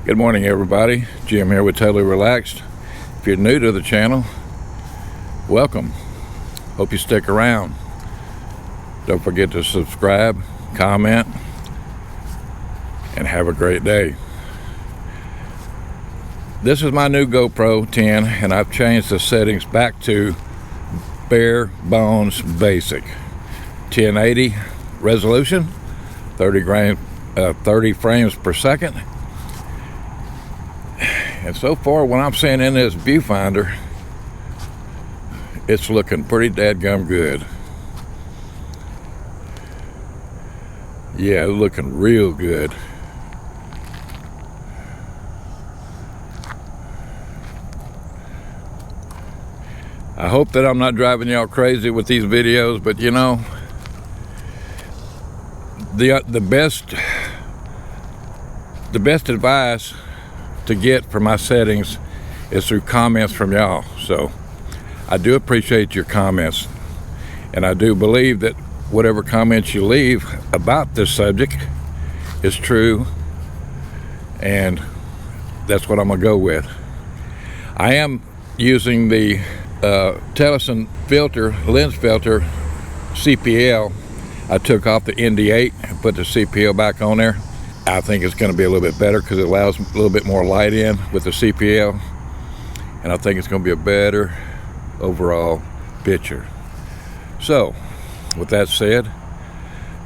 Good morning, everybody. Jim here with Totally Relaxed. If you're new to the channel, welcome. Hope you stick around. Don't forget to subscribe, comment, and have a great day. This is my new GoPro 10, and I've changed the settings back to bare bones basic. 1080 resolution, 30 frames per second. And so far, what I'm seeing in this viewfinder, it's looking pretty dadgum good. Yeah, it's looking real good. I hope that I'm not driving y'all crazy with these videos, but you know, the best advice to get for my settings is through comments from y'all. So I do appreciate your comments, and I do believe that whatever comments you leave about this subject is true, and that's what I'm gonna go with. I am using the Teleson filter, lens filter, CPL. I took off the ND8 and put the CPL back on there. I think it's going to be a little bit better because it allows a little bit more light in with the CPL, and I think it's going to be a better overall picture. So with that said,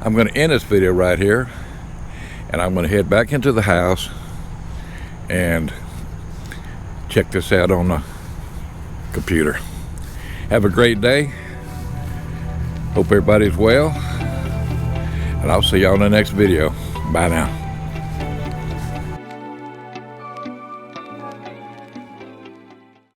I'm going to end this video right here, and I'm going to head back into the house and check this out on the computer. Have a great day. Hope everybody's well, and I'll see y'all in the next video. Bye now.